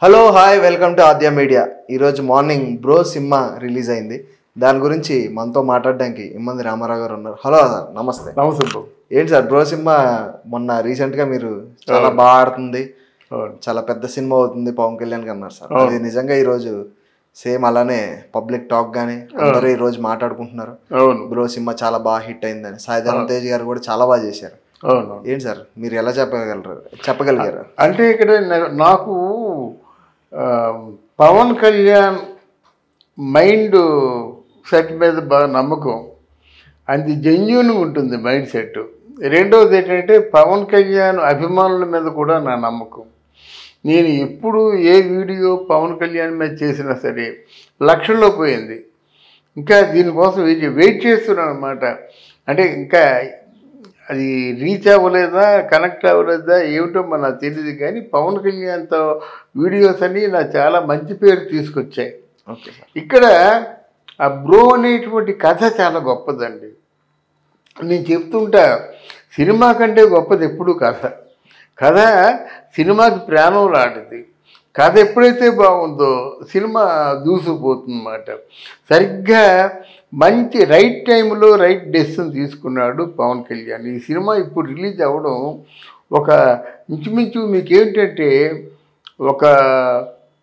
Hello hi welcome to Aadya media. ఈరోజు morning bro cinema release అయింది. దాని గురించి మనతో మాట్లాడడానికి ఇమ్మంది రామారావు గారు ఉన్నారు. హలో సార్, నమస్తే. నమస్తే బ్రో. ఏంటి సార్, బ్రో సినిమా మొన్న రీసెంట్గా మీరు చాలా బాగా ఆడుతుంది, చాలా పెద్ద సినిమా అవుతుంది పవన్ కళ్యాణ్ గారు అన్నారు సార్. అది నిజంగా ఈరోజు సేమ్ అలానే పబ్లిక్ టాక్ కానీ అందరూ ఈరోజు మాట్లాడుకుంటున్నారు. బ్రో సినిమా చాలా బాగా హిట్ అయిందని. సాయి ధరమ్ తేజ్ గారు కూడా చాలా బాగా చేశారు. ఏంటి సార్, మీరు ఎలా చెప్పగలిగారు? అంటే ఇక్కడ నాకు పవన్ కళ్యాణ్ మైండ్ సెట్ మీద బాగా నమ్మకం. అది జెన్యూన్గా ఉంటుంది మైండ్ సెట్. రెండవది ఏంటంటే పవన్ కళ్యాణ్ అభిమానుల మీద కూడా నా నమ్మకం. నేను ఎప్పుడు ఏ వీడియో పవన్ కళ్యాణ్ మీద చేసినా సరే లక్షల్లో పోయింది. ఇంకా దీనికోసం వెయిట్ చేస్తున్నాను అనమాట. అంటే ఇంకా అది రీచ్ అవ్వలేదా, కనెక్ట్ అవ్వలేదా ఏమిటో నాకు తెలియదు, కానీ పవన్ కళ్యాణ్తో వీడియోస్ అన్నీ నాకు చాలా మంచి పేరు తీసుకొచ్చాయి. ఇక్కడ ఆ బ్రో అనేటువంటి కథ చాలా గొప్పదండి. నేను చెప్తుంటా, సినిమా కంటే గొప్పది ఎప్పుడు కథ సినిమాకి ప్రాణం లాంటిది. కథ ఎప్పుడైతే బాగుందో సినిమా దూసుకుపోతుందన్నమాట. సరిగ్గా మంచి రైట్ టైంలో రైట్ డెసిషన్ తీసుకున్నాడు పవన్ కళ్యాణ్. ఈ సినిమా ఇప్పుడు రిలీజ్ అవ్వడం ఒక ఇంచుమించు మీకేంటంటే ఒక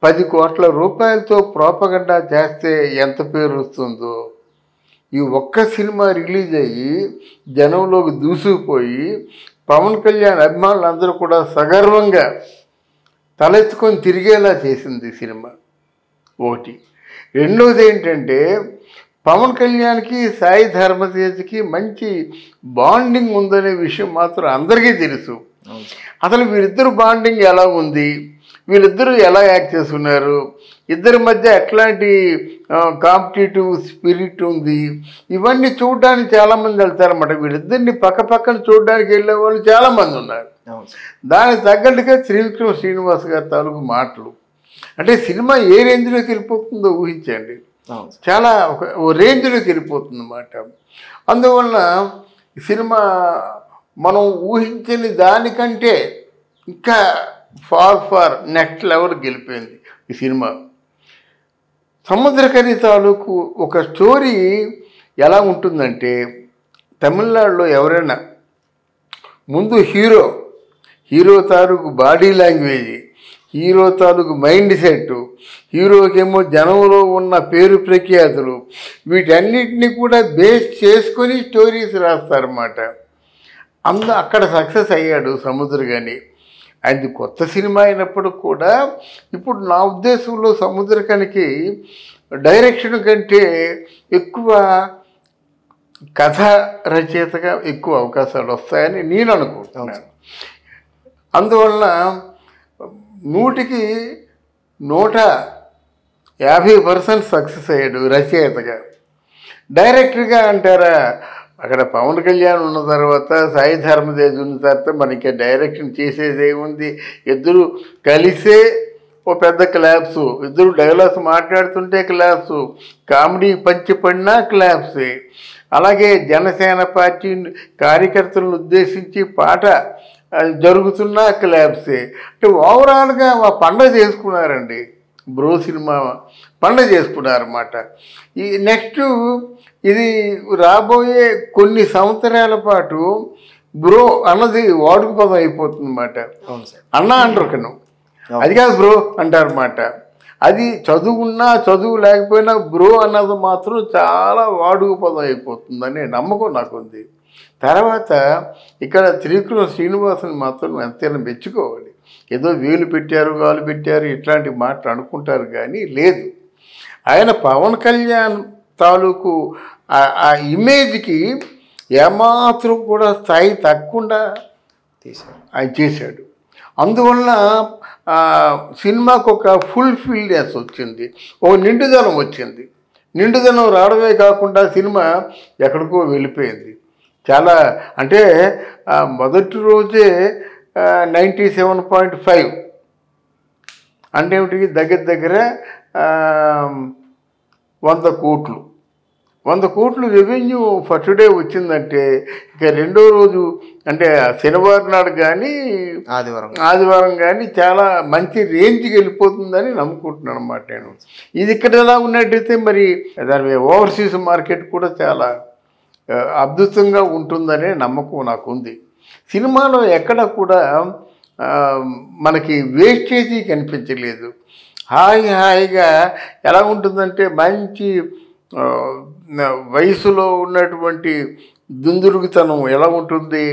10 కోట్ల రూపాయలతో ప్రోపగండా చేస్తే ఎంత పేరు వస్తుందో, ఈ ఒక్క సినిమా రిలీజ్ అయ్యి జనంలోకి దూసుకుపోయి పవన్ కళ్యాణ్ అభిమానులందరూ కూడా సగర్వంగా తలెత్తుకొని తిరిగేలా చేసింది సినిమా ఒకటి. రెండవది ఏంటంటే పవన్ కళ్యాణ్కి సాయి ధర్మతేజ్కి మంచి బాండింగ్ ఉందనే విషయం మాత్రం అందరికీ తెలుసు. అసలు వీరిద్దరు బాండింగ్ ఎలా ఉంది, వీళ్ళిద్దరూ ఎలా యాక్ట్ చేస్తున్నారు, ఇద్దరి మధ్య ఎట్లాంటి కాంపిటేటివ్ స్పిరిట్ ఉంది, ఇవన్నీ చూడడానికి చాలామంది వెళ్తారన్నమాట. వీళ్ళిద్దరిని పక్కన చూడడానికి వెళ్ళే వాళ్ళు చాలామంది ఉన్నారు. దానికి తగ్గట్టుగా త్రివిక్రమ్ శ్రీనివాస్ గారి తాలూకు మాటలు, అంటే సినిమా ఏ రేంజ్లోకి వెళ్ళిపోతుందో ఊహించండి. చాలా ఓ రేంజ్లోకి వెళ్ళిపోతుంది అన్నమాట. అందువలన సినిమా మనం ఊహించని దానికంటే ఇంకా ఫార్ నెక్స్ట్ లెవెల్కి వెళ్ళిపోయింది ఈ సినిమా. సముద్రకని తాలూకు ఒక స్టోరీ ఎలా ఉంటుందంటే, తమిళనాడులో ఎవరైనా ముందు హీరో తాలూకు బాడీ లాంగ్వేజ్, హీరో తాలూకు మైండ్ సెట్, హీరోకేమో జనంలో ఉన్న పేరు ప్రఖ్యాతులు, వీటన్నిటిని కూడా బేస్ చేసుకొని స్టోరీస్ రాస్తారన్నమాట. అక్కడ సక్సెస్ అయ్యాడు సముద్రకని. అది కొత్త సినిమా అయినప్పుడు కూడా ఇప్పుడు నా ఉద్దేశంలో సముద్రకనికి డైరెక్షన్ కంటే ఎక్కువ కథ రచయితగా ఎక్కువ అవకాశాలు వస్తాయని నేను అనుకుంటున్నాను. అందువలన 100కి 150% సక్సెస్ అయ్యాడు రచయితగా. డైరెక్టర్గా అంటారా, అక్కడ పవన్ కళ్యాణ్ ఉన్న తర్వాత సాయి ధర్మతేజ్ ఉన్న తర్వాత మనకి డైరెక్షన్ చేసేది ఏముంది? ఇద్దరు కలిసే ఓ పెద్ద క్లాప్స్, ఇద్దరు డైలాగ్స్ మాట్లాడుతుంటే క్లాప్స్, కామెడీ పంచి పడినా క్లాప్సే. అలాగే జనసేన పార్టీ కార్యకర్తలను ఉద్దేశించి పాట జరుగుతున్న క్లాప్సే. అంటే ఓవరాల్గా పండగ చేసుకున్నారండి. బ్రో సినిమా పండగ చేసుకున్నారన్నమాట. ఈ నెక్స్ట్ ఇది రాబోయే కొన్ని సంవత్సరాల పాటు బ్రో అన్నది వాడుక పదం అయిపోతుంది అన్నమాట. అన్న అంటారు, అది కాదు బ్రో అంటారన్నమాట. అది చదువున్నా చదువు లేకపోయినా బ్రో అన్నది మాత్రం చాలా వాడుక పదం అయిపోతుందనే నమ్మకం నాకుంది. తర్వాత ఇక్కడ త్రివిక్రమ్ శ్రీనివాసుని మాత్రం ఎంతైనా మెచ్చుకోవాలి. ఏదో వేలు పెట్టారు, గాలు పెట్టారు ఇట్లాంటి మాటలు అనుకుంటారు, కానీ లేదు, ఆయన పవన్ కళ్యాణ్ తాలూకు ఆ ఇమేజ్కి ఏమాత్రం కూడా స్థాయి తగ్గకుండా ఆయన చేశాడు. అందువలన సినిమాకు ఒక ఫుల్ఫిల్నెస్ వచ్చింది, ఒక నిండుదనం వచ్చింది. నిండుదనం రావడమే కాకుండా సినిమా ఎక్కడికో వెళ్ళిపోయింది. చాలా అంటే మొదటి రోజే 97.5 అంటే ఏమిటి, దగ్గర 100 కోట్లు 100 కోట్లు రెవెన్యూ ఫస్ట్ డే వచ్చిందంటే ఇక రెండో రోజు అంటే శనివారం నాడు కానీ ఆదివారం కానీ చాలా మంచి రేంజ్కి వెళ్ళిపోతుందని నమ్ముకుంటున్నాను అన్నమాట నేను. ఇది ఇక్కడ ఎలా ఉన్నట్టయితే మరి దాని ఓవర్సీస్ మార్కెట్ కూడా చాలా అద్భుతంగా ఉంటుందనే నమ్మకం నాకు ఉంది. సినిమాలో ఎక్కడ కూడా మనకి వేస్టేజీ కనిపించలేదు. హాయిగా ఎలా ఉంటుందంటే మంచి వయసులో ఉన్నటువంటి దుందురుగుతనం ఎలా ఉంటుంది,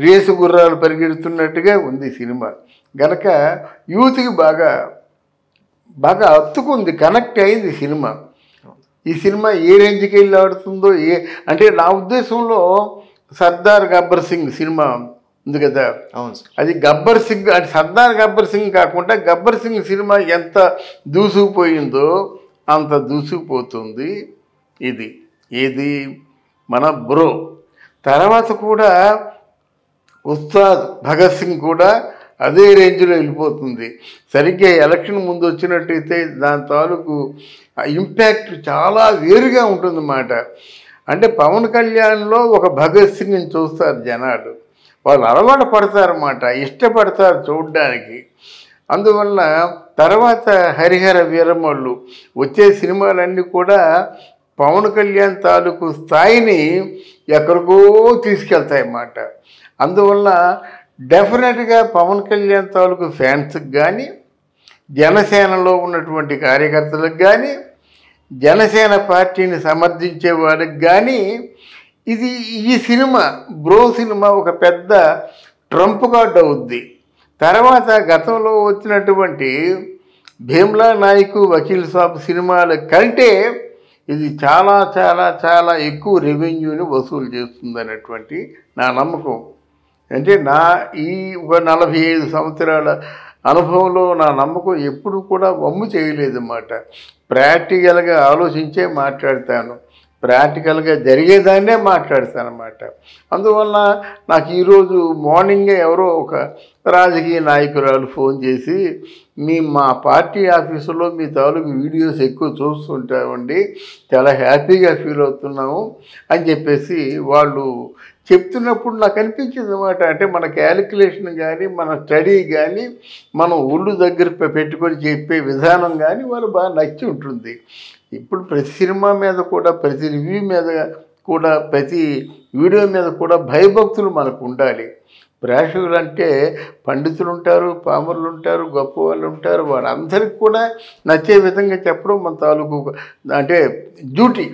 రేసు గుర్రాలు పరిగెడుతున్నట్టుగా ఉంది సినిమా. గనక యూత్కి బాగా హత్తుకుంది, కనెక్ట్ అయింది సినిమా. ఈ సినిమా ఏ రేంజ్కి వెళ్ళి ఆడుతుందో అంటే నా ఉద్దేశంలో సర్దార్ గబ్బర్ సింగ్ సినిమా ఉంది కదా, అది గబ్బర్ సింగ్ అది సర్దార్ గబ్బర్ సింగ్ కాకుండా గబ్బర్ సింగ్ సినిమా ఎంత దూసుకుపోయిందో అంత దూసుకుపోతుంది ఏది మన బ్రో. తర్వాత కూడా ఉస్తాద్ భగత్ సింగ్ కూడా అదే రేంజ్లో వెళ్ళిపోతుంది. సరిగ్గా ఎలక్షన్ ముందు వచ్చినట్టయితే దాని తాలూకు ఇంపాక్ట్ చాలా వేరుగా ఉంటుందన్నమాట. అంటే పవన్ కళ్యాణ్లో ఒక భగత్ సింగ్ని చూస్తారు జనాలు, వాళ్ళు అలవాటు పడతారన్నమాట, ఇష్టపడతారు చూడడానికి. అందువల్ల తర్వాత హరిహర వీరమల్లు వచ్చే సినిమాలన్నీ కూడా పవన్ కళ్యాణ్ తాలూకు స్థాయిని ఎక్కడికో తీసుకెళ్తాయి అన్నమాట. అందువల్ల డెఫినెట్గా పవన్ కళ్యాణ్ తాలూకు ఫ్యాన్స్కి కానీ, జనసేనలో ఉన్నటువంటి కార్యకర్తలకు కానీ, జనసేన పార్టీని సమర్థించే వాళ్ళకి కానీ ఈ సినిమా బ్రో సినిమా ఒక పెద్ద ట్రంప్ కార్డ్ అవుద్ది. తర్వాత గతంలో వచ్చినటువంటి భీమ్లా నాయక్, వకీల్ సాబ్ సినిమాల కంటే ఇది చాలా చాలా చాలా ఎక్కువ రెవెన్యూని వసూలు చేస్తుంది అనేటువంటి నా నమ్మకం. అంటే ఈ ఒక 45 సంవత్సరాల అనుభవంలో నా నమ్మకం ఎప్పుడు కూడా వమ్ము చేయలేదన్నమాట. ప్రాక్టికల్గా ఆలోచించే మాట్లాడతాను, ప్రాక్టికల్గా జరిగేదాన్నే మాట్లాడతానమాట. అందువల్ల నాకు ఈరోజు మార్నింగే ఎవరో ఒక రాజకీయ నాయకురాలు ఫోన్ చేసి, మా పార్టీ ఆఫీసులో మీ తాలూకు వీడియోస్ ఎక్కువ చూస్తుంటామండి, చాలా హ్యాపీగా ఫీల్ అవుతున్నాము అని చెప్పేసి వాళ్ళు చెప్తున్నప్పుడు నాకు అనిపించింది అన్నమాట. అంటే మన క్యాలిక్యులేషన్ కానీ, మన స్టడీ కానీ, మనం ఒళ్ళు దగ్గర పెట్టుకొని చెప్పే విధానం కానీ వాళ్ళు బాగా నచ్చి ఉంటుంది. ఇప్పుడు ప్రతి సినిమా మీద కూడా, ప్రతి రివ్యూ మీద కూడా, ప్రతి వీడియో మీద కూడా భయభక్తులు మనకు ఉండాలి. ప్రేక్షకులు అంటే పండితులు ఉంటారు, పామరులు ఉంటారు, గొప్ప వాళ్ళు ఉంటారు, వాళ్ళందరికీ కూడా నచ్చే విధంగా చెప్పడం మన తాలూకు అంటే డ్యూటీ,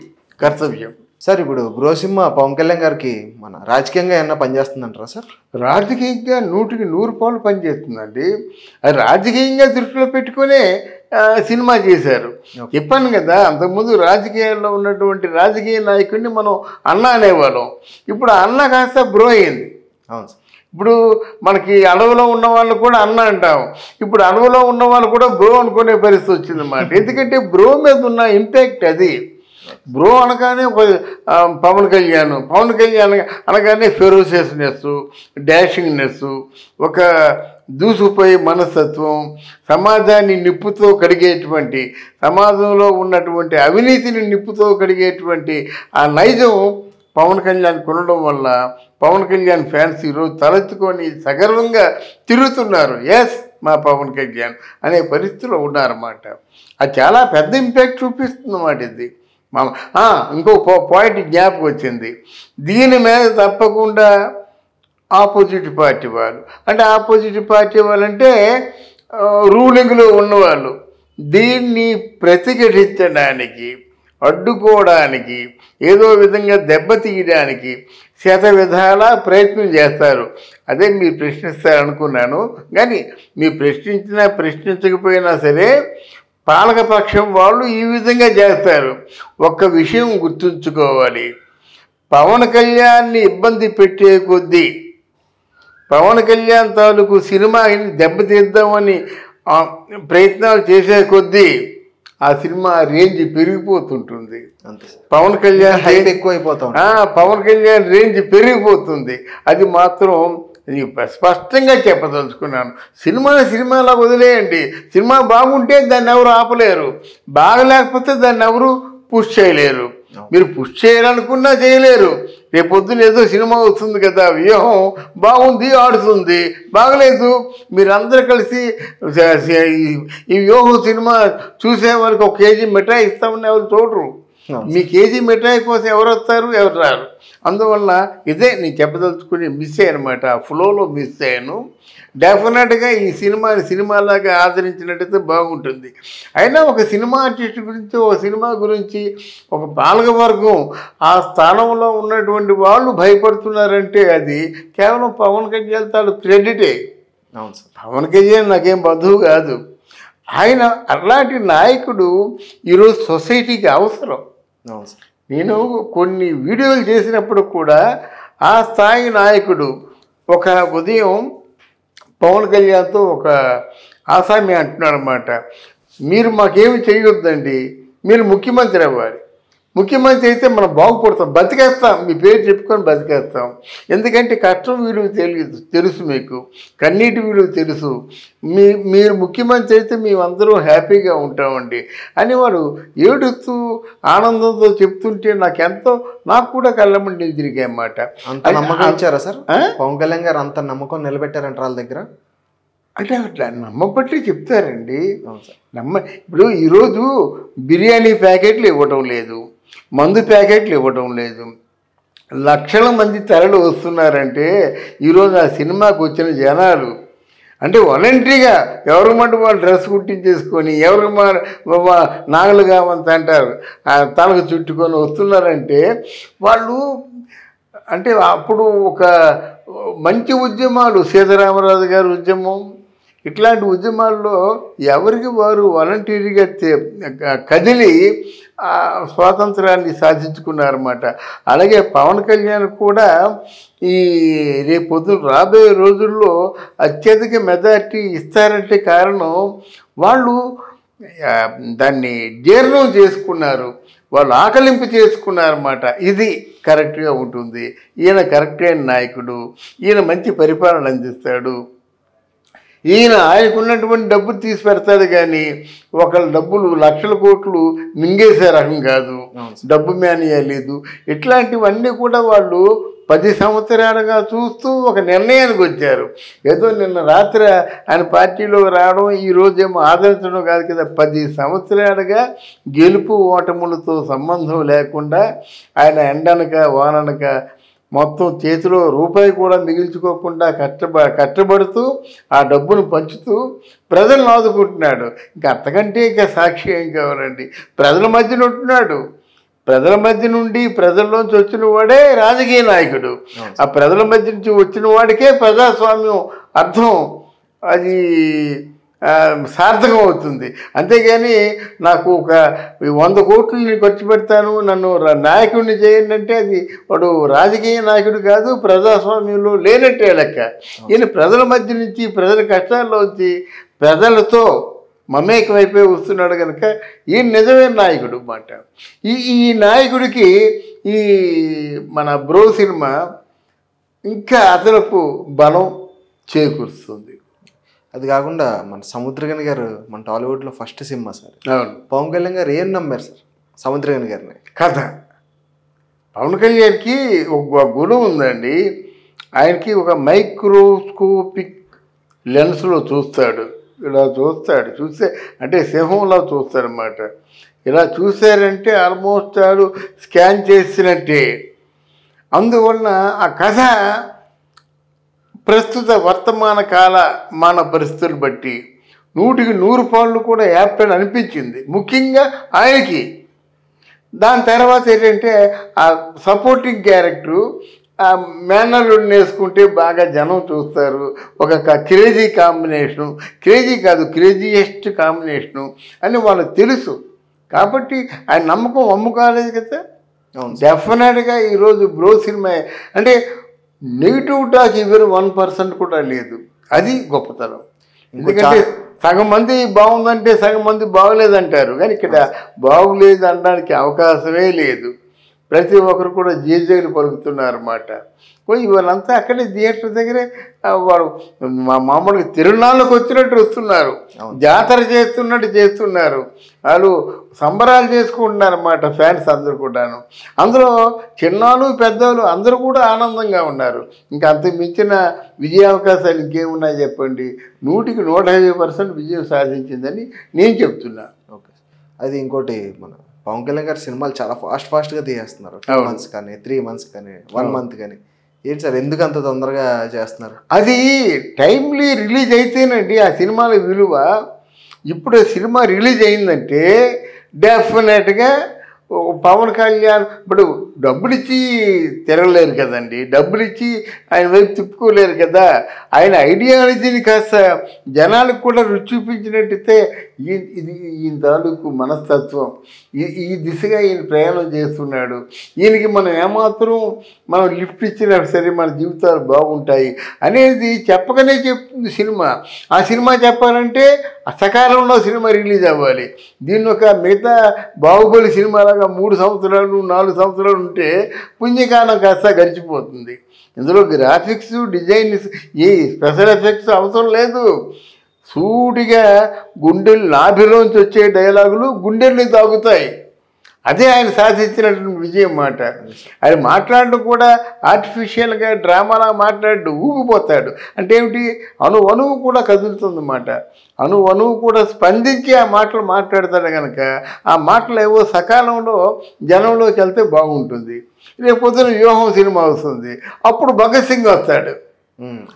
కర్తవ్యం. సార్ ఇప్పుడు బ్రో సినిమా పవన్ కళ్యాణ్ గారికి మన రాజకీయంగా ఏమన్నా పనిచేస్తుందంటారా సార్? రాజకీయంగా 100కి 100 పాలు పనిచేస్తుందండి. అది రాజకీయంగా దృష్టిలో పెట్టుకునే సినిమా చేశారు. చెప్పాను కదా, అంతకుముందు రాజకీయాల్లో ఉన్నటువంటి రాజకీయ నాయకుడిని మనం అన్న అనేవాళ్ళం, ఇప్పుడు అన్న కాస్త బ్రో అయింది. అవును సార్. ఇప్పుడు మనకి అడవిలో ఉన్న వాళ్ళు కూడా అన్న అంటాం, ఇప్పుడు అడవిలో ఉన్న వాళ్ళు కూడా బ్రో అనుకునే పరిస్థితి వచ్చిందన్నమాట. ఎందుకంటే బ్రో మీద ఉన్న ఇంపాక్ట్ అది. బ్రో అనగానే ఒక పవన్ కళ్యాణ్ అనగానే ఫెరోసియస్నెస్, డాషింగ్నెస్, ఒక దూసుకుపోయే మనస్తత్వం, సమాజాన్ని నిప్పుతో కడిగేటువంటి, సమాజంలో ఉన్నటువంటి అవినీతిని నిప్పుతో కడిగేటువంటి ఆ నైజం పవన్ కళ్యాణ్ కొనడం వల్ల పవన్ కళ్యాణ్ ఫ్యాన్స్ ఈరోజు తలెత్తుకొని సగర్వంగా తిరుగుతున్నారు. ఎస్, మా పవన్ కళ్యాణ్ అనే పరిస్థితిలో ఉన్నారన్నమాట. అది చాలా పెద్ద ఇంపాక్ట్ చూపిస్తుంది అన్నమాట. ఇది ఇంకో పాయింట్ జ్ఞాపకం వచ్చింది. దీని మీద తప్పకుండా ఆపోజిట్ పార్టీ వాళ్ళు, అంటే ఆపోజిట్ పార్టీ వాళ్ళంటే రూలింగ్లో ఉన్నవాళ్ళు, దీన్ని ప్రతిఘటించడానికి, అడ్డుకోవడానికి, ఏదో విధంగా దెబ్బతీయడానికి శతవిధాలా ప్రయత్నం చేస్తారు. అదే మీరు ప్రశ్నిస్తారనుకున్నాను. కానీ మీరు ప్రశ్నించకపోయినా సరే పాలకపక్షం వాళ్ళు ఈ విధంగా చేస్తారు. ఒక్క విషయం గుర్తుంచుకోవాలి, పవన్ కళ్యాణ్ని ఇబ్బంది పెట్టే కొద్దీ, పవన్ కళ్యాణ్ తాలూకు సినిమాని దెబ్బతీద్దామని ప్రయత్నాలు చేసే కొద్దీ ఆ సినిమా రేంజ్ పెరిగిపోతుంటుంది. పవన్ కళ్యాణ్ పవన్ కళ్యాణ్ రేంజ్ పెరిగిపోతుంది. అది మాత్రం స్పష్టంగా చెప్పదలుచుకున్నాను. సినిమాలా వదిలేయండి. సినిమా బాగుంటే దాన్ని ఎవరు ఆపలేరు, బాగలేకపోతే దాన్ని ఎవరు పుష్ చేయలేరు. మీరు పుష్ చేయాలనుకున్నా చేయలేరు. రేపొద్దున ఏదో సినిమా వస్తుంది కదా, వ్యూహం బాగుంది ఆడుతుంది, బాగలేదు మీరందరూ కలిసి ఈ వ్యూహం సినిమా చూసే వరకు 1 కేజీ మిఠాయి ఇస్తామని ఎవరు చూడరు. మీ కేజీ మిఠాయి కోసం ఎవరు వస్తారు, ఎవరు రారు. అందువల్ల ఇదే నేను చెప్పదలుచుకుని మిస్ అయ్యానమాట, ఆ ఫ్లోలో మిస్ అయ్యాను. డెఫినెట్గా ఈ సినిమాలాగా ఆదరించినట్టయితే బాగుంటుంది. అయినా ఒక సినిమా ఆర్టిస్ట్ గురించి, ఒక సినిమా గురించి ఒక పాలకవర్గం ఆ స్థానంలో ఉన్నటువంటి వాళ్ళు భయపడుతున్నారంటే అది కేవలం పవన్ కళ్యాణ్ తాను క్రెడిటే. పవన్ కళ్యాణ్ నాకేం బంధువు కాదు. ఆయన అలాంటి నాయకుడు ఈరోజు సొసైటీకి అవసరం. నేను కొన్ని వీడియోలు చేసినప్పుడు కూడా ఆ స్థాయి నాయకుడు ఒక ఉదయం పవన్ కళ్యాణ్తో ఒక ఆసామి అంటున్నాడు అన్నమాట, మీరు మాకేమి చేయొద్దండి, మీరు ముఖ్యమంత్రి అవ్వాలి. ముఖ్యమంత్రి అయితే మనం బాగుపడతాం, బతికేస్తాం, మీ పేరు చెప్పుకొని బతికేస్తాం. ఎందుకంటే కష్టం విలువ తెలుసు, మీకు కన్నీటి విలువ తెలుసు. మీరు ముఖ్యమంత్రి అయితే మేమందరూ హ్యాపీగా ఉంటామండి అని వాడు ఏడుస్తూ ఆనందంతో చెప్తుంటే నాకు కూడా కళ్ళమండి నీళ్ళు తిరిగాయి అన్నమాట. అంత నమ్మకం ఇచ్చారా సార్ పవన్ కళ్యాణ్ గారు? అంత నమ్మకం నిలబెట్టారంట వాళ్ళ దగ్గర? అంటే అట్లా నమ్మబట్టి చెప్తారండి. ఇప్పుడు ఈరోజు బిర్యానీ ప్యాకెట్లు ఇవ్వటం లేదు, మందు ప్యాకెట్లు ఇవ్వటం లేదు, లక్షల మంది తరలి వస్తున్నారంటే ఈరోజు ఆ సినిమాకు వచ్చిన జనాలు అంటే వాలంటరీగా ఎవరి మటు వాళ్ళు డ్రెస్ కుట్టించేసుకొని ఎవరికి నాగలు కావంత అంటారు తనకు చుట్టుకొని వస్తున్నారంటే వాళ్ళు అంటే అప్పుడు ఒక మంచి ఉద్యమాలు, సీతారామరాజు గారి ఉద్యమం, ఇట్లాంటి ఉద్యమాల్లో ఎవరికి వారు వాలంటీర్గా కదిలి స్వాతంత్రాన్ని సాధించుకున్నారన్నమాట. అలాగే పవన్ కళ్యాణ్ కూడా ఈ రేపొద్దున రాబోయే రోజుల్లో అత్యధిక మెజార్టీ ఇస్తారంటే కారణం వాళ్ళు దాన్ని జీర్ణం చేసుకున్నారు, వాళ్ళు ఆకలింపు చేసుకున్నారన్నమాట. ఇది కరెక్ట్గా ఉంటుంది. ఈయన కరెక్ట్ అయిన నాయకుడు, ఈయన మంచి పరిపాలన అందిస్తాడు, ఈయన ఆయనకున్నటువంటి డబ్బులు తీసి పెడతాడు. కానీ ఒకళ్ళ డబ్బులు లక్షల కోట్లు మింగేసే రకం కాదు, డబ్బు మేనియా లేదు. ఇట్లాంటివన్నీ కూడా వాళ్ళు 10 సంవత్సరాలుగా చూస్తూ ఒక నిర్ణయానికి వచ్చారు. ఏదో నిన్న రాత్రి ఆయన పార్టీలో రావడం, ఈరోజేమో ఆదరించడం కాదు కదా, 10 సంవత్సరాలుగా గెలుపు ఓటములతో సంబంధం లేకుండా ఆయన ఎండనక వాననక మొత్తం చేతిలో రూపాయి కూడా మిగిల్చుకోకుండా కష్టపడుతూ ఆ డబ్బును పంచుతూ ప్రజలను ఆదుకుంటున్నాడు. ఇంకా అంతకంటే ఇంకా సాక్షి ఏం కావాలండి? ప్రజల మధ్యన ఉంటున్నాడు, ప్రజల మధ్య నుండి ప్రజల్లోంచి వచ్చిన వాడే రాజకీయ నాయకుడు. ఆ ప్రజల మధ్య నుంచి వచ్చిన వాడికే ప్రజాస్వామ్యం అర్థం, అది సార్థకం అవుతుంది. అంతేగాని నాకు ఒక 100 కోట్లు నేను ఖర్చు పెడతాను, నన్ను నాయకుడిని చేయండి అంటే అది వాడు రాజకీయ నాయకుడు కాదు, ప్రజాస్వామ్యంలో లేనట్టే లెక్క. ఈయన ప్రజల మధ్య నుంచి, ప్రజల కష్టాల్లో వచ్చి ప్రజలతో మమేకమైపోయి వస్తున్నాడు కనుక ఈయన నిజమైన నాయకుడు అన్నమాట. ఈ నాయకుడికి ఈ మన బ్రో సినిమా ఇంకా అదనపు బలం చేకూరుస్తుంది. అది కాకుండా మన సముద్రగని గారు మన టాలీవుడ్లో ఫస్ట్ సినిమా సార్. అవును, పవన్ కళ్యాణ్ గారు ఏం నమ్మారు సార్ సముద్రగని గారిని? కథ. పవన్ కళ్యాణ్కి ఒక గుణం ఉందండి, ఆయనకి ఒక మైక్రోస్కోపిక్ లెన్స్లో చూస్తాడు, ఇలా చూస్తాడు, చూస్తే అంటే సింహంలా చూస్తాడనమాట. ఇలా చూశారంటే ఆల్మోస్ట్ ఆడు స్కాన్ చేసినట్టే. అందువలన ఆ కథ ప్రస్తుత వర్తమాన కాలమాన పరిస్థితులు బట్టి 100కి 100 పాళ్ళు కూడా యాప్ట్ అని అనిపించింది, ముఖ్యంగా ఆయనకి. దాని తర్వాత ఏంటంటే ఆ సపోర్టింగ్ క్యారెక్టరు ఆ మేనల్లుడిని వేసుకుంటే బాగా జనం చూస్తారు. ఒక క్రేజీ కాంబినేషను, క్రేజీ కాదు క్రేజీయెస్ట్ కాంబినేషను అని వాళ్ళకి తెలుసు. కాబట్టి ఆయన నమ్మకం వమ్ము కాలేదు కదా. డెఫినెట్గా ఈరోజు బ్రో సినిమా అంటే నెగిటివ్ టాక్ ఈవెన్ 1% కూడా లేదు, అది గొప్పతనం. ఎందుకంటే సగం మంది బాగుందంటే సగం మంది బాగలేదంటారు, కానీ ఇక్కడ బాగులేదు అనడానికి అవకాశమే లేదు. ప్రతి ఒక్కరు కూడా జేజేలు పలుకుతున్నారు అన్నమాట. వాళ్ళంతా అక్కడే థియేటర్ దగ్గరే వాడు మామూలుగా తిరునాళ్ళకు వచ్చినట్టు వస్తున్నారు, జాతర చేస్తున్నట్టు చేస్తున్నారు, వాళ్ళు సంబరాలు చేసుకుంటున్నారు అన్నమాట. ఫ్యాన్స్ అందరూ కూడాను, అందులో చిన్నాళ్ళు పెద్దవాళ్ళు అందరూ కూడా ఆనందంగా ఉన్నారు. ఇంకా అంత మించిన విజయ అవకాశాలు ఇంకేమున్నాయి చెప్పండి. 100% విజయం సాధించిందని నేను చెప్తున్నా. ఓకే, అది ఇంకోటి మన పవన్ కళ్యాణ్ గారి సినిమాలు చాలా ఫాస్ట్గా తీసేస్తున్నారు. 2 months కానీ 3 months కానీ 1 month కానీ. ఏంటి సార్ ఎందుకు అంత తొందరగా చేస్తున్నారు? అది టైమ్లీ రిలీజ్ అయితేనండి ఆ సినిమాల విలువ. ఇప్పుడు సినిమా రిలీజ్ అయిందంటే డెఫినెట్గా పవన్ కళ్యాణ్ ఇప్పుడు డబ్బులు ఇచ్చి తిరగలేరు కదండి, డబ్బులు ఇచ్చి ఆయన వైపు తిప్పుకోలేరు కదా. ఆయన ఐడియాలజీని కాస్త జనాలకు కూడా రుచి చూపించినట్టయితే ఇది ఈయన తాలూకు మనస్తత్వం, ఈ దిశగా ఈయన ప్రయాణం చేస్తున్నాడు, ఈయనకి మనం ఏమాత్రం మనం లిఫ్ట్ ఇచ్చినా సరే మన జీవితాలు బాగుంటాయి అనేది చెప్పకనే చెప్తుంది సినిమా. ఆ సినిమా చెప్పాలంటే సకాలంలో సినిమా రిలీజ్ అవ్వాలి. దీన్ని ఒక మిగతా బాహుబలి సినిమాలాగా 3 సంవత్సరాలు 4 సంవత్సరాలు ఉంటే పుణ్యకాలం కాస్త గడిచిపోతుంది. ఇందులో గ్రాఫిక్స్ డిజైన్ ఏ స్పెషల్ ఎఫెక్ట్స్ అవసరం లేదు. సూటిగా గుండెలు నాభిలోంచి వచ్చే డైలాగులు గుండెల్ని తాగుతాయి. అదే ఆయన సాధించినటువంటి విజయం మాట. ఆయన మాట్లాడడం కూడా ఆర్టిఫిషియల్గా డ్రామాలా మాట్లాడు ఊగిపోతాడు. అంటే ఏమిటి, అణువు కూడా కదులుతుందన్నమాట. అణువు కూడా స్పందించి ఆ మాటలు మాట్లాడతాడు కనుక ఆ మాటలు ఏవో సకాలంలో జనంలోకి వెళ్తే బాగుంటుంది. రేపు పొద్దున వ్యూహం సినిమా వస్తుంది, అప్పుడు భగత్ సింగ్ వస్తాడు,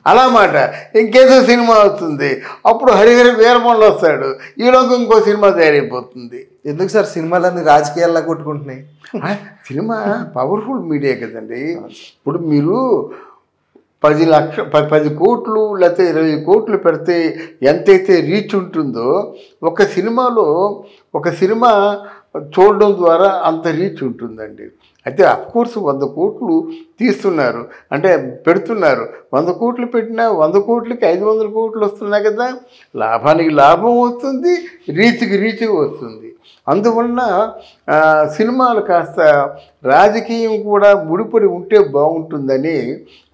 అలా మాట. ఇంకేదో సినిమా వస్తుంది, అప్పుడు హరిహర వీరమల్లు వస్తాడు, ఈలోకి ఇంకో సినిమా తయారైపోతుంది. ఎందుకు సార్ సినిమాలన్నీ రాజకీయాల్లో కొట్టుకుంటున్నాయి? సినిమా పవర్ఫుల్ మీడియా కదండి. ఇప్పుడు మీరు 10 కోట్లు లేకపోతే 20 కోట్లు పెడితే ఎంతైతే రీచ్ ఉంటుందో ఒక సినిమా చూడడం ద్వారా అంత రీచ్ ఉంటుందండి. అయితే అఫ్కోర్స్ 100 కోట్లు తీస్తున్నారు అంటే పెడుతున్నారు. 100 కోట్లు పెట్టినా 100 కోట్లకి 500 కోట్లు వస్తున్నాయి కదా. లాభానికి లాభం వస్తుంది, రీచ్కి రీచ్ వస్తుంది. అందువలన సినిమాలు కాస్త రాజకీయం కూడా ముడిపడి ఉంటే బాగుంటుందని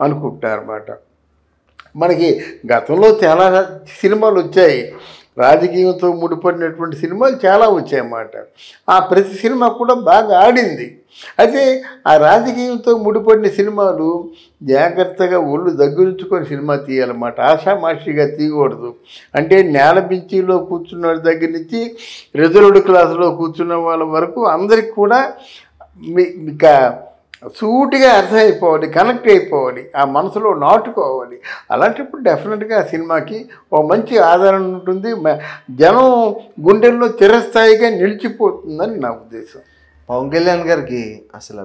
అనుకుంటున్నారు అన్నమాట. మనకి గతంలో చాలా సినిమాలు వచ్చాయి, రాజకీయంతో ముడిపడినటువంటి సినిమాలు చాలా వచ్చాయన్నమాట. ఆ ప్రతి సినిమా కూడా బాగా ఆడింది. అయితే ఆ రాజకీయంతో ముడిపడిన సినిమాలు జాగ్రత్తగా ఒళ్ళు దగ్గరుంచుకొని సినిమా తీయాలన్నమాట. ఆషామాషిగా తీయకూడదు. అంటే నేల బెంచీలో కూర్చున్న దగ్గర నుంచి రిజర్వ్డ్ క్లాసులో కూర్చున్న వాళ్ళ వరకు అందరికి కూడా ఇక సూటిగా అర్థమైపోవాలి, కనెక్ట్ అయిపోవాలి, ఆ మనసులో నాటుకోవాలి. అలాంటప్పుడు డెఫినెట్గా ఆ సినిమాకి ఒక మంచి ఆదరణ ఉంటుంది, జనం గుండెల్లో చిరస్థాయిగా నిలిచిపోతుందని నా ఉద్దేశం. పవన్ కళ్యాణ్ గారికి అసలు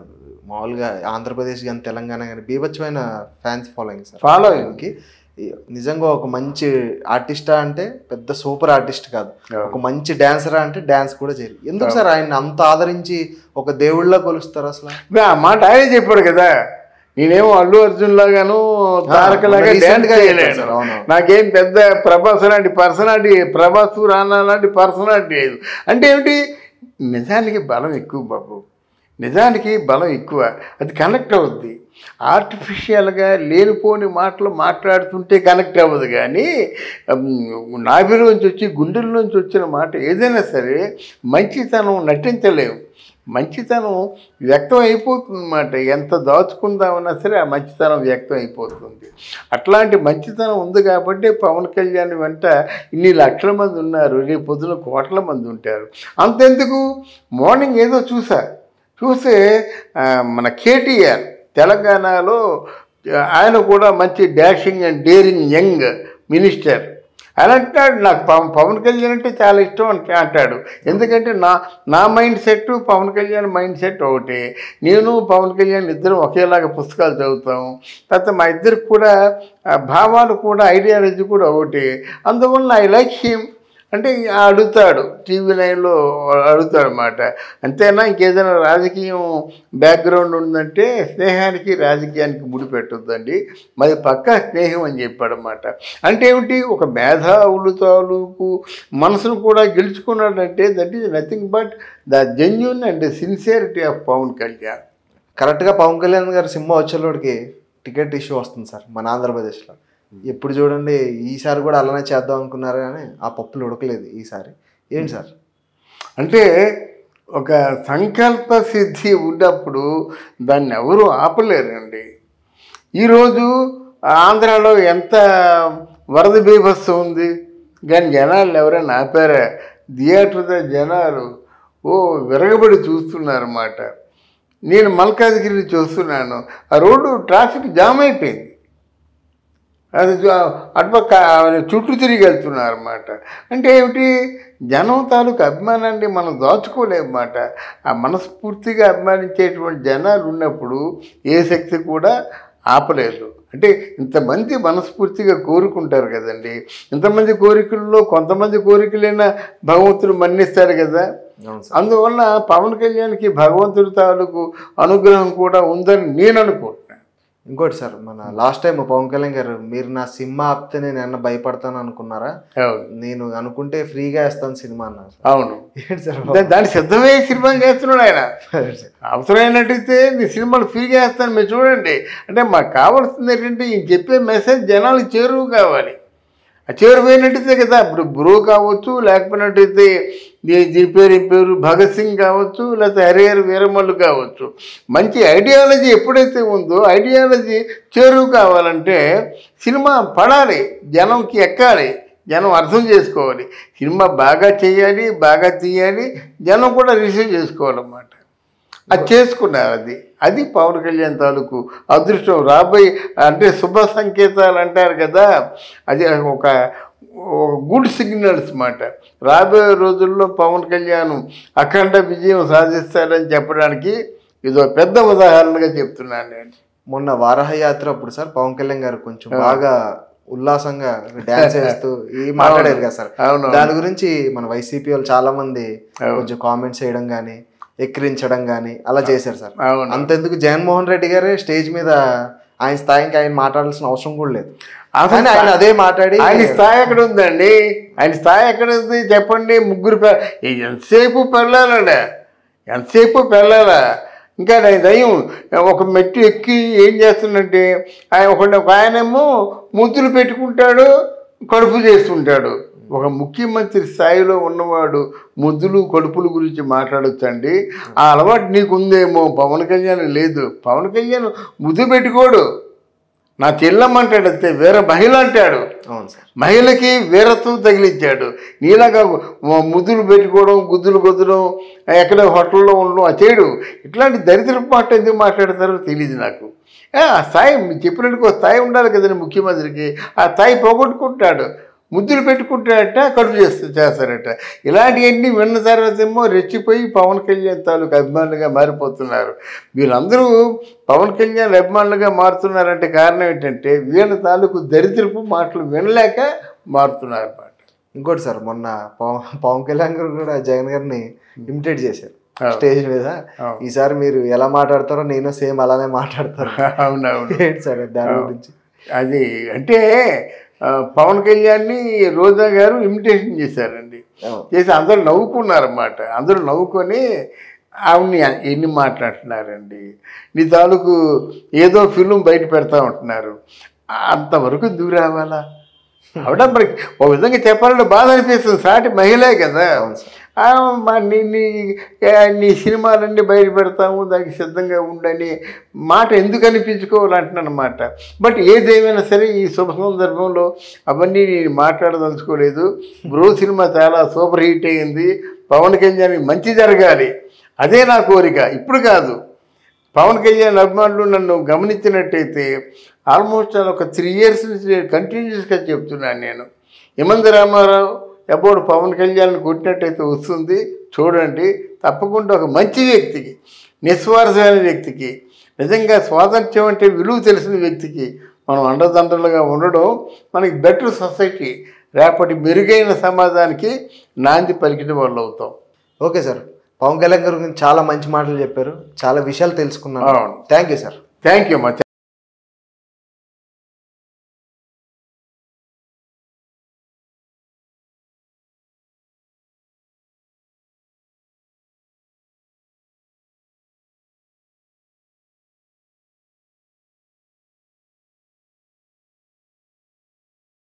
మామూలుగా ఆంధ్రప్రదేశ్ కానీ తెలంగాణ కానీ బీభత్సమైన ఫ్యాన్స్ ఫాలోయింగ్ సార్. ఫాలోయింగ్కి నిజంగా ఒక మంచి ఆర్టిస్టా అంటే పెద్ద సూపర్ ఆర్టిస్ట్ కాదు, ఒక మంచి డాన్సరా అంటే డాన్స్ కూడా చేయరు. ఎందుకు సార్ ఆయన అంత ఆదరించి ఒక దేవుళ్ళ కొలుస్తారు? అసలు ఆ మాట ఆయనే చెప్పాడు కదా, నేనేమో అల్లు అర్జున్ లాగాను తారక లాగా డాన్స్ చేయలేను, నాకేం పెద్ద ప్రభాస్ లాంటి పర్సనాలిటీ, ప్రభాస్ రానా లాంటి పర్సనాలిటీ లేదు. అంటే ఏమిటి, నిజానికి బలం ఎక్కువ బాబు, నిజానికి బలం ఎక్కువ, అది కనెక్ట్ అవుద్ది. ఆర్టిఫిషియల్గా లేనిపోని మాటలు మాట్లాడుతుంటే కనెక్ట్ అవ్వదు. కానీ నాభిలోంచి వచ్చి గుండెల్లోంచి వచ్చిన మాట ఏదైనా సరే మంచితనం నటించలేము, మంచితనం వ్యక్తం అయిపోతుంది అన్నమాట. ఎంత దాచుకుందామన్నా సరే ఆ మంచితనం వ్యక్తం అయిపోతుంది. అట్లాంటి మంచితనం ఉంది కాబట్టి పవన్ కళ్యాణ్ వెంట ఇన్ని లక్షల మంది ఉన్నారు, రేపు పొద్దున కోట్ల మంది ఉంటారు. అంతెందుకు, మార్నింగ్ ఏదో చూస్తే మన కేటీఆర్ తెలంగాణలో ఆయన కూడా మంచి dashing and daring young minister అని అంటాడు. నాకు పవన్ కళ్యాణ్ అంటే చాలా ఇష్టం అంటాడు. ఎందుకంటే నా mind set Pavan Kalyan mind set ఒకటే. నేను పవన్ కళ్యాణ్ ఇద్దరం ఒకేలాగా పుస్తకాలు చదువుతాం. తర్వాత మా ఇద్దరికి కూడా భావాలు కూడా ఐడియాలజీ కూడా ఒకటే. అందువల్ల ఐ లైక్ హిమ్ అంటే అడుగుతాడు, టీవీ 9లో అడుగుతాడు అన్నమాట. అంతేనా, ఇంకేదైనా రాజకీయం బ్యాక్గ్రౌండ్ ఉందంటే స్నేహానికి రాజకీయానికి ముడిపెట్టొద్దండి, మరి పక్కా స్నేహం అని చెప్పాడన్నమాట. అంటే ఏమిటి, ఒక మేధావులు తాలూకు మనసును కూడా గెలుచుకున్నాడంటే that is nothing but the genuine and sincerity of Pawan Kalyan. కరెక్ట్గా పవన్ కళ్యాణ్ గారు సినిమా వచ్చేలోడికి టికెట్ ఇష్యూ వస్తుంది సార్ మన ఆంధ్రప్రదేశ్లో. ఎప్పుడు చూడండి ఈసారి కూడా అలానే చేద్దాం అనుకున్నారు కానీ ఆ పప్పులు ఉడకలేదు ఈసారి. ఏంటి సార్? అంటే ఒక సంకల్ప సిద్ధి ఉన్నప్పుడు దాన్ని ఎవరు ఆపలేరండి. ఈరోజు ఆంధ్రాలో ఎంత వరద బీభత్సం ఉంది, కానీ జనాలు ఎవరైనా ఆపారా? థియేటర్ జనాలు విరగబడి చూస్తున్నారన్నమాట. నేను మల్కాజ్గిరి చూస్తున్నాను, ఆ రోడ్డు ట్రాఫిక్ జామ్ అయిపోయింది. అది అటుపక్క చుట్టూ తిరిగి వెళ్తున్నారు అన్నమాట. అంటే ఏమిటి? జనం తాలూకు అభిమానాన్ని మనం దాచుకోలేమన్నమాట. ఆ మనస్ఫూర్తిగా అభిమానించేటువంటి జనాలు ఉన్నప్పుడు ఏ శక్తి కూడా ఆపలేదు. అంటే ఇంతమంది మనస్ఫూర్తిగా కోరుకుంటారు కదండి. ఇంతమంది కోరికల్లో కొంతమంది కోరికలైనా భగవంతుడు మన్నిస్తాడు కదా. అందువల్ల పవన్ కళ్యాణ్కి భగవంతుడి తాలూకు అనుగ్రహం కూడా ఉందని నేను అనుకుంటున్నాను. ఇంకోటి సార్, మన లాస్ట్ టైం పవన్ కళ్యాణ్ గారు, మీరు నా సినిమా ఆపితే నేను ఏమన్నా భయపడతాను అనుకున్నారా? నేను అనుకుంటే ఫ్రీగా వేస్తాను సినిమా అన్నారు. అవును. ఏంటి సార్? దాన్ని సిద్ధమే సినిమా చేస్తున్నాడు ఆయన. అవసరమైనట్టయితే నీ సినిమాలు ఫ్రీగా వేస్తాను, మీరు చూడండి. అంటే మాకు కావాల్సింది ఏంటంటే ఈ చెప్పే మెసేజ్ జనాలకు చేరువు కావాలి. ఆ చేరువైనట్టయితే కదా. ఇప్పుడు బ్రో కావచ్చు, లేకపోయినట్టయితే దీని పేరు భగత్ సింగ్ కావచ్చు, లేకపోతే హరిహర వీరమల్లు కావచ్చు. మంచి ఐడియాలజీ ఎప్పుడైతే ఉందో ఐడియాలజీ చేరువు కావాలంటే సినిమా పడాలి, జనంకి ఎక్కాలి, జనం అర్థం చేసుకోవాలి. సినిమా బాగా చేయాలి, బాగా తీయాలి, జనం కూడా రిసీవ్ చేసుకోవాలన్నమాట. అది చేసుకున్నారు. అది పవన్ కళ్యాణ్ తాలూకు అదృష్టం. రాబోయే అంటే శుభ సంకేతాలు అంటారు కదా, అది ఒక గుడ్ సిగ్నల్స్ మాట. రాబోయే రోజుల్లో పవన్ కళ్యాణ్ అఖండ విజయం సాధిస్తాడని చెప్పడానికి ఇదో పెద్ద ఉదాహరణగా చెప్తున్నాను నేను. మొన్న వారాహయాత్ర అప్పుడు సార్ పవన్ కళ్యాణ్ గారు కొంచెం బాగా ఉల్లాసంగా డాన్స్ చేస్తూ మాట్లాడారు కదా సార్. దాని గురించి మన వైసీపీ వాళ్ళు చాలా మంది కొంచెం కామెంట్స్ చేయడం కానీ ఎక్కిరించడం కానీ అలా చేశారు సార్. అంతెందుకు జగన్మోహన్ రెడ్డి గారే స్టేజ్ మీద ఆయన స్థాయికి ఆయన మాట్లాడాల్సిన అవసరం కూడా లేదు. ఆయన అదే మాట్లాడి ఆయన స్థాయి ఎక్కడ ఉందండి? ఆయన స్థాయి ఎక్కడ ఉంది చెప్పండి? ముగ్గురు ఎంతసేపు పెళ్ళాలండి, ఎంతసేపు పెళ్ళాలా? ఇంకా దయ్యం ఒక మెట్టు ఎక్కి ఏం చేస్తుందంటే ఒక ఆయనేమో ముద్దులు పెట్టుకుంటాడు, కడుపు చేస్తుంటాడు. ఒక ముఖ్యమంత్రి స్థాయిలో ఉన్నవాడు ముద్దులు కడుపుల గురించి మాట్లాడొచ్చండి. ఆ అలవాటు నీకు ఉందేమో, పవన్ కళ్యాణ్ లేదు. పవన్ కళ్యాణ్ ముద్దు పెట్టుకోడు, నా చెల్లమ్మంటాడు అంతే, వేరే మహిళ అంటాడు. మహిళకి వీరత్వం తగిలించాడు. నీలాగా ముద్దులు పెట్టుకోవడం, గుద్దులు గుద్దడం, ఎక్కడ హోటల్లో ఉండడం ఆ చేయడు. ఇట్లాంటి దరిద్రపు మాట ఎందుకు మాట్లాడతారో తెలియదు నాకు. ఆ స్థాయి చెప్పినట్టుకు స్థాయి ఉండాలి కదండి ముఖ్యమంత్రికి. ఆ స్థాయి పోగొట్టుకుంటాడు, ముద్దులు పెట్టుకుంటాడట, కడుపు చేస్తారట. ఇలాంటివన్నీ విన్న తర్వాత ఏమో రెచ్చిపోయి పవన్ కళ్యాణ్ తాలూకు అభిమానులుగా మారిపోతున్నారు. వీళ్ళందరూ పవన్ కళ్యాణ్ అభిమానులుగా మారుతున్నారంటే కారణం ఏంటంటే వీళ్ళ తాలూకు దరిద్రపు మాటలు వినలేక మారుతున్నారు అన్నమాట. ఇంకోటి సార్, మొన్న పవన్ కళ్యాణ్ గారు కూడా జగన్ గారిని ఇమిటేట్ చేశారు స్టేజ్ మీద. ఈసారి మీరు ఎలా మాట్లాడతారో నేను సేమ్ అలానే మాట్లాడతాను. అవునవును. ఏంటి సార్ దాని గురించి? అది అంటే పవన్ కళ్యాణ్ని రోజా గారు ఇమిటేషన్ చేశారండి. చేసి అందరూ నవ్వుకున్నారన్నమాట. అందరూ నవ్వుకొని ఆవిడ్ని ఎన్ని మాట్లాడుతున్నారండి, నీ తాలూకు ఏదో ఫిల్మ్ బయట పెడతా ఉంటున్నారు, అంతవరకు దూరం రావాలా? ఆవిడ మనకి ఒక విధంగా చెప్పాలంటే బాధ అనిపిస్తుంది. సాటి మహిళే కదా. నీ సినిమాలన్నీ బయట పెడతాము, దానికి సిద్ధంగా ఉండని మాట ఎందుకు అనిపించుకోవాలంటున్నాను అన్నమాట. బట్ ఏదేమైనా సరే ఈ శుభ సందర్భంలో అవన్నీ నేను మాట్లాడదలుచుకోలేదు. బ్రో సినిమా చాలా సూపర్ హిట్ అయింది. పవన్ కళ్యాణ్ మంచి జరగాలి, అదే నా కోరిక. ఇప్పుడు కాదు, పవన్ కళ్యాణ్ అభిమానులు నన్ను గమనించినట్టయితే ఆల్మోస్ట్ ఒక 3 years నుంచి కంటిన్యూస్గా చెప్తున్నాను నేను. యమంది రామారావు అబౌట్ పవన్ కళ్యాణ్ కొట్టినట్టయితే వస్తుంది చూడండి. తప్పకుండా ఒక మంచి వ్యక్తికి, నిస్వార్థమైన వ్యక్తికి, నిజంగా స్వాతంత్ర్యం అంటే విలువ తెలిసిన వ్యక్తికి మనం అండదండలుగా ఉండడం మనకి బెటర్ సొసైటీ, రేపటి మెరుగైన సమాజానికి నాంది పలికిన వాళ్ళు అవుతాం. ఓకే సార్, పవన్ కళ్యాణ్ గారి గురించి చాలా మంచి మాటలు చెప్పారు, చాలా విషయాలు తెలుసుకున్నాను. Thank you sir. Thank you అమ్మా.